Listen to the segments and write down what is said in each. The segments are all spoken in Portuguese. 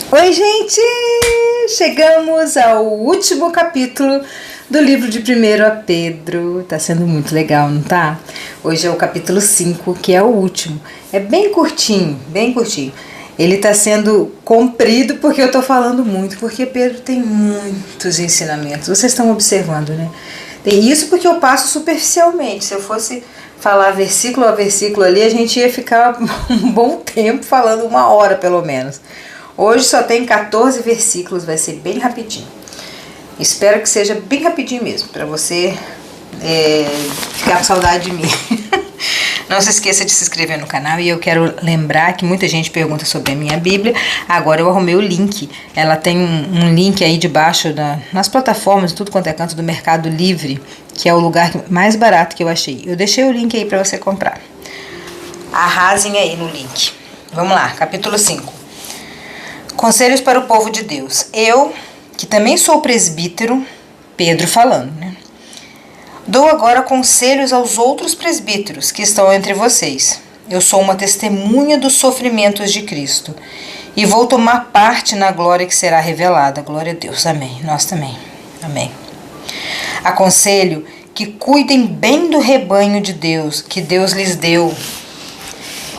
Oi, gente! Chegamos ao último capítulo do livro de 1 Pedro. Tá sendo muito legal, não tá? Hoje é o capítulo 5, que é o último. É bem curtinho, bem curtinho. Ele tá sendo comprido porque eu tô falando muito, porque Pedro tem muitos ensinamentos. Vocês estão observando, né? Tem isso porque eu passo superficialmente. Se eu fosse falar versículo a versículo ali, a gente ia ficar um bom tempo falando, 1 hora pelo menos. Hoje só tem 14 versículos, vai ser bem rapidinho. Espero que seja bem rapidinho mesmo, para você ficar com saudade de mim. Não se esqueça de se inscrever no canal, e eu quero lembrar que muita gente pergunta sobre a minha Bíblia. Agora eu arrumei o link. Ela tem um link aí debaixo nas plataformas, tudo quanto é canto do Mercado Livre, que é o lugar mais barato que eu achei. Eu deixei o link aí para você comprar. Arrasem aí no link. Vamos lá, capítulo 5. Conselhos para o povo de Deus. Eu, que também sou presbítero, Pedro falando, né? Dou agora conselhos aos outros presbíteros que estão entre vocês. Eu sou uma testemunha dos sofrimentos de Cristo e vou tomar parte na glória que será revelada. Glória a Deus. Amém. Nós também. Amém. Aconselho que cuidem bem do rebanho de Deus, que Deus lhes deu,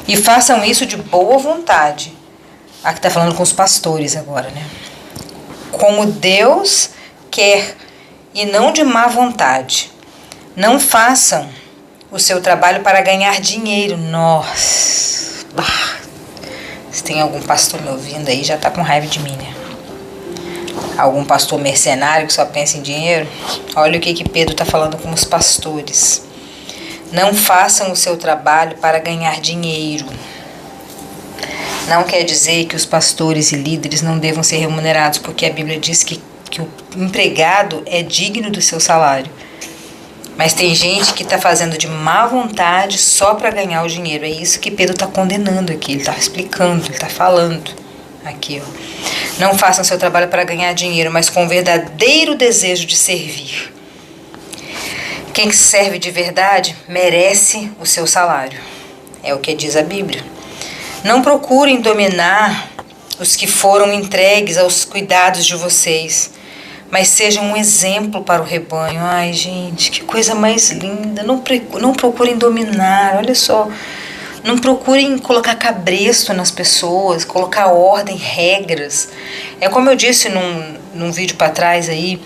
e façam isso de boa vontade. Aqui está falando com os pastores agora, né? Como Deus quer e não de má vontade. Não façam o seu trabalho para ganhar dinheiro. Nossa! Se tem algum pastor me ouvindo aí, já está com raiva de mim, né? Algum pastor mercenário que só pensa em dinheiro? Olha o que Pedro está falando com os pastores. Não façam o seu trabalho para ganhar dinheiro. Não quer dizer que os pastores e líderes não devam ser remunerados, porque a Bíblia diz que o empregado é digno do seu salário. Mas tem gente que está fazendo de má vontade só para ganhar o dinheiro. É isso que Pedro está condenando aqui. Ele está explicando, ele está falando aqui. Ó. Não façam seu trabalho para ganhar dinheiro, mas com verdadeiro desejo de servir. Quem serve de verdade merece o seu salário. É o que diz a Bíblia. Não procurem dominar os que foram entregues aos cuidados de vocês, mas sejam um exemplo para o rebanho. Ai, gente, que coisa mais linda. Não procurem dominar, olha só. Não procurem colocar cabresto nas pessoas, colocar ordem, regras. É como eu disse num vídeo para trás aí,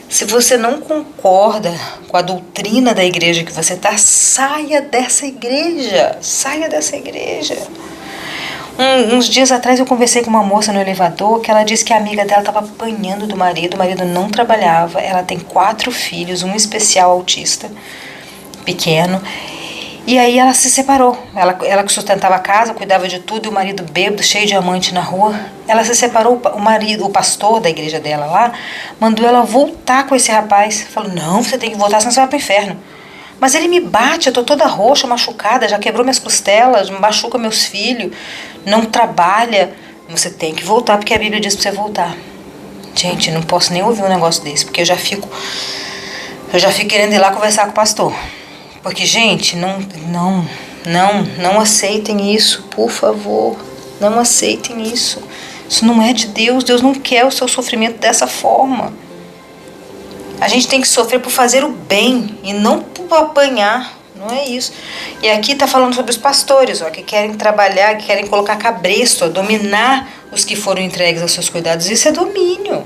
se você não concorda com a doutrina da igreja que você está, saia dessa igreja. Saia dessa igreja. Uns dias atrás eu conversei com uma moça no elevador que ela disse que a amiga dela estava apanhando do marido. O marido não trabalhava, ela tem 4 filhos, um especial autista, pequeno. E aí ela se separou. Ela que sustentava a casa, cuidava de tudo, e o marido bêbado, cheio de amante na rua. Ela se separou, o pastor da igreja dela lá, mandou ela voltar com esse rapaz. Falou, não, você tem que voltar, senão você vai pro inferno. Mas ele me bate, eu tô toda roxa, machucada, já quebrou minhas costelas, machuca meus filhos, não trabalha. Você tem que voltar, porque a Bíblia diz pra você voltar. Gente, não posso nem ouvir um negócio desse, porque eu já fico querendo ir lá conversar com o pastor. Porque, gente, não aceitem isso, por favor. Não aceitem isso. Isso não é de Deus. Deus não quer o seu sofrimento dessa forma. A gente tem que sofrer por fazer o bem e não por apanhar, não é isso. E aqui está falando sobre os pastores, ó, que querem trabalhar, que querem colocar cabresto, ó, dominar os que foram entregues aos seus cuidados. Isso é domínio.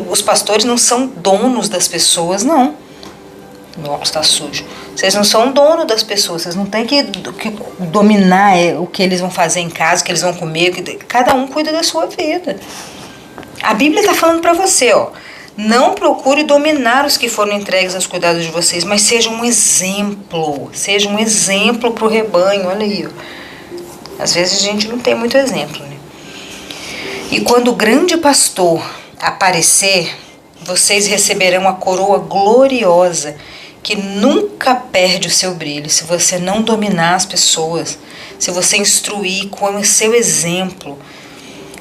Os pastores não são donos das pessoas, não. Nossa, está sujo. Vocês não são dono das pessoas, vocês não têm que dominar o que eles vão fazer em casa, o que eles vão comer. Cada um cuida da sua vida. A Bíblia está falando para você, ó. Não procure dominar os que foram entregues aos cuidados de vocês, mas seja um exemplo. Seja um exemplo para o rebanho. Olha aí. Ó. Às vezes a gente não tem muito exemplo, né? E quando o grande pastor aparecer, vocês receberão a coroa gloriosa que nunca perde o seu brilho. Se você não dominar as pessoas, se você instruir com o seu exemplo,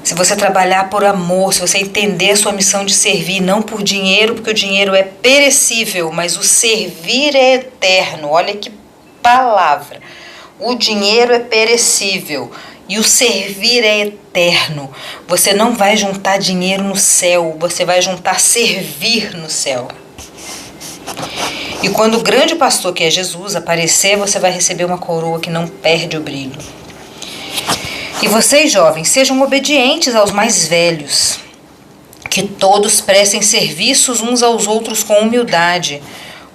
se você trabalhar por amor, se você entender a sua missão de servir, não por dinheiro, porque o dinheiro é perecível, mas o servir é eterno. Olha que palavra. O dinheiro é perecível E o servir é eterno. Você não vai juntar dinheiro no céu, você vai juntar servir no céu. E quando o grande pastor, que é Jesus, aparecer, você vai receber uma coroa que não perde o brilho. E vocês, jovens, sejam obedientes aos mais velhos, que todos prestem serviços uns aos outros com humildade,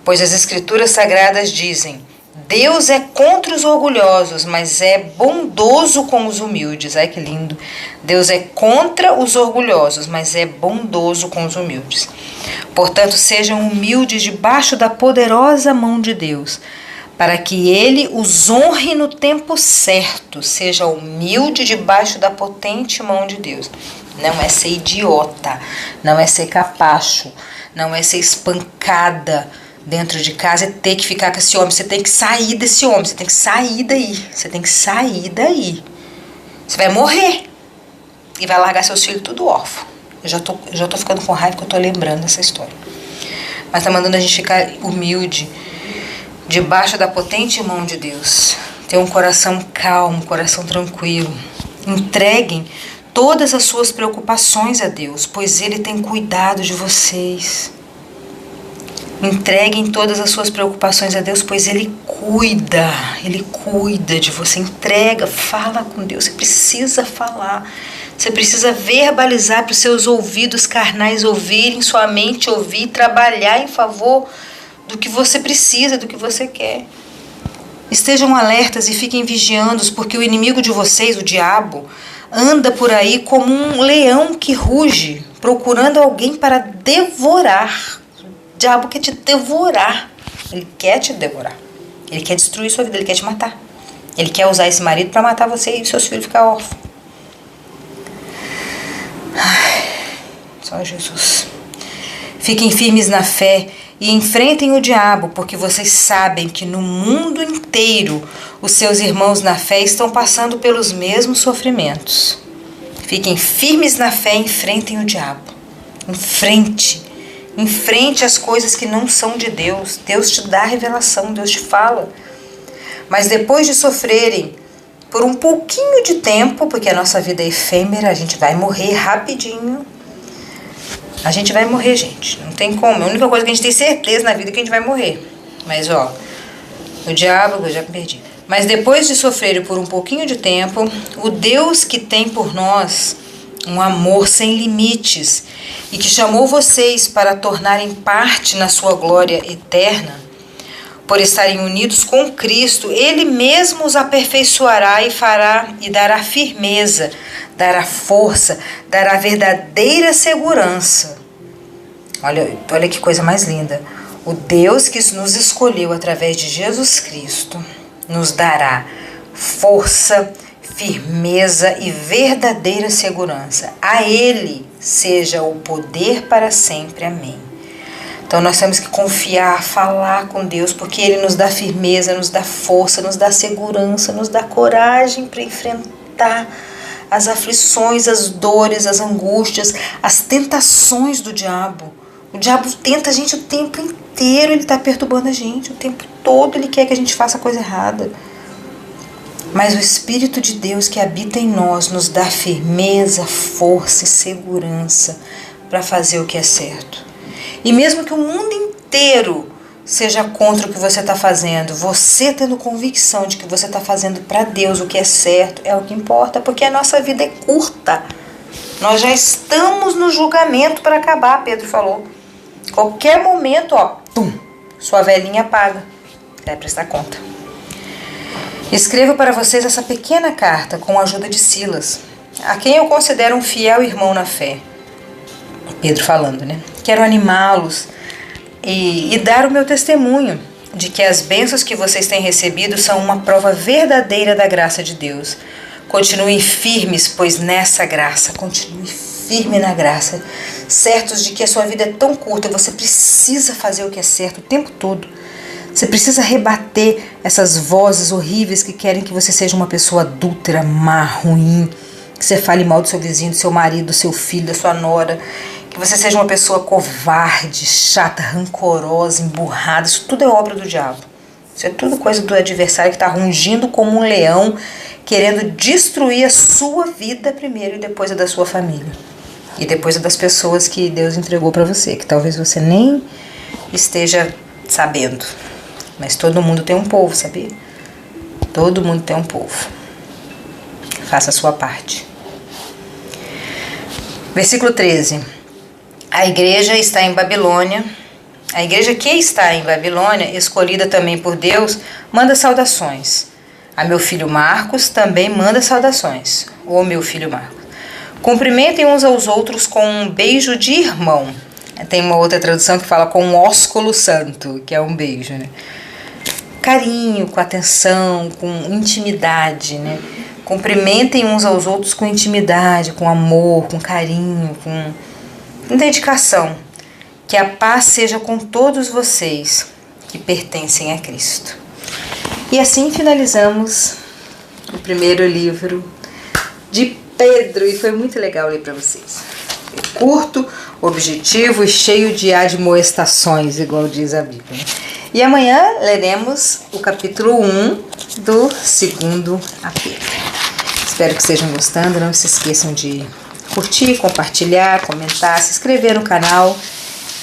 pois as Escrituras Sagradas dizem: Deus é contra os orgulhosos, mas é bondoso com os humildes. Ai, que lindo! Deus é contra os orgulhosos, mas é bondoso com os humildes. Portanto, sejam humildes debaixo da poderosa mão de Deus, para que Ele os honre no tempo certo. Seja humilde debaixo da potente mão de Deus. Não é ser idiota, não é ser capacho, não é ser espancada dentro de casa e ter que ficar com esse homem. Você tem que sair desse homem, você tem que sair daí, você tem que sair daí. Você vai morrer e vai largar seus filhos tudo órfão. Eu já tô ficando com raiva que eu tô lembrando dessa história. Mas tá mandando a gente ficar humilde debaixo da potente mão de Deus. Ter um coração calmo, um coração tranquilo. Entreguem todas as suas preocupações a Deus, pois Ele tem cuidado de vocês. Entreguem todas as suas preocupações a Deus, pois Ele cuida de você. Entrega, fala com Deus, você precisa falar, você precisa verbalizar para os seus ouvidos carnais ouvirem, sua mente ouvir, trabalhar em favor do que você precisa, do que você quer. Estejam alertas e fiquem vigiando, porque o inimigo de vocês, o diabo, anda por aí como um leão que ruge, procurando alguém para devorar. O diabo quer te devorar. Ele quer te devorar. Ele quer destruir sua vida, ele quer te matar. Ele quer usar esse marido para matar você e seus filhos ficar órfãos. Só Jesus. Fiquem firmes na fé e enfrentem o diabo, porque vocês sabem que no mundo inteiro os seus irmãos na fé estão passando pelos mesmos sofrimentos. Fiquem firmes na fé e enfrentem o diabo. Enfrente as coisas que não são de Deus. Deus te dá a revelação, Deus te fala. Mas depois de sofrerem por um pouquinho de tempo, porque a nossa vida é efêmera, a gente vai morrer rapidinho. A gente vai morrer, gente. Não tem como. A única coisa que a gente tem certeza na vida é que a gente vai morrer. Mas, o diabo, eu já me perdi. Mas depois de sofrerem por um pouquinho de tempo, o Deus que tem por nós um amor sem limites e que chamou vocês para tornarem parte na sua glória eterna, por estarem unidos com Cristo, Ele mesmo os aperfeiçoará e dará firmeza, dará força, dará verdadeira segurança. Olha que coisa mais linda. O Deus que nos escolheu através de Jesus Cristo nos dará força, firmeza e verdadeira segurança. A Ele seja o poder para sempre. Amém. Então nós temos que confiar, falar com Deus, porque Ele nos dá firmeza, nos dá força, nos dá segurança, nos dá coragem para enfrentar as aflições, as dores, as angústias, as tentações do diabo. O diabo tenta a gente o tempo inteiro, ele está perturbando a gente o tempo todo, ele quer que a gente faça coisa errada. Mas o Espírito de Deus que habita em nós nos dá firmeza, força e segurança para fazer o que é certo. E mesmo que o mundo inteiro seja contra o que você está fazendo, você tendo convicção de que você está fazendo para Deus o que é certo, é o que importa, porque a nossa vida é curta. Nós já estamos no julgamento para acabar, Pedro falou. Qualquer momento, sua velhinha apaga. Vai prestar conta. Escrevo para vocês essa pequena carta com a ajuda de Silas, a quem eu considero um fiel irmão na fé. Pedro falando, né? Quero animá-los e dar o meu testemunho de que as bênçãos que vocês têm recebido são uma prova verdadeira da graça de Deus. Continuem firmes, pois nessa graça, continue firme na graça, certos de que a sua vida é tão curta, você precisa fazer o que é certo o tempo todo. Você precisa rebater essas vozes horríveis que querem que você seja uma pessoa adúltera, má, ruim, que você fale mal do seu vizinho, do seu marido, do seu filho, da sua nora, que você seja uma pessoa covarde, chata, rancorosa, emburrada. Isso tudo é obra do diabo. Isso é tudo coisa do adversário que está rungindo como um leão, querendo destruir a sua vida primeiro e depois a da sua família. E depois a das pessoas que Deus entregou para você, que talvez você nem esteja sabendo. Mas todo mundo tem um povo, sabia? Todo mundo tem um povo. Faça a sua parte. Versículo 13. A igreja está em Babilônia. A igreja que está em Babilônia, escolhida também por Deus, manda saudações. A meu filho Marcos também manda saudações. Ô meu filho Marcos. Cumprimentem uns aos outros com um beijo de irmão. Tem uma outra tradução que fala com um ósculo santo, que é um beijo, né? Carinho, com atenção, com intimidade, né? Cumprimentem uns aos outros com intimidade, com amor, com carinho, com dedicação. Que a paz seja com todos vocês que pertencem a Cristo. E assim finalizamos o primeiro livro de Pedro. E foi muito legal ler para vocês. É curto, objetivo e cheio de admoestações, igual diz a Bíblia. E amanhã leremos o capítulo 1 do segundo Pedro. Espero que estejam gostando. Não se esqueçam de curtir, compartilhar, comentar, se inscrever no canal.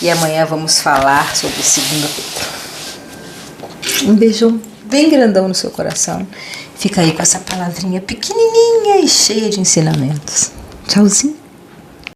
E amanhã vamos falar sobre o segundo Pedro. Um beijão bem grandão no seu coração. Fica aí com essa palavrinha pequenininha e cheia de ensinamentos. Tchauzinho.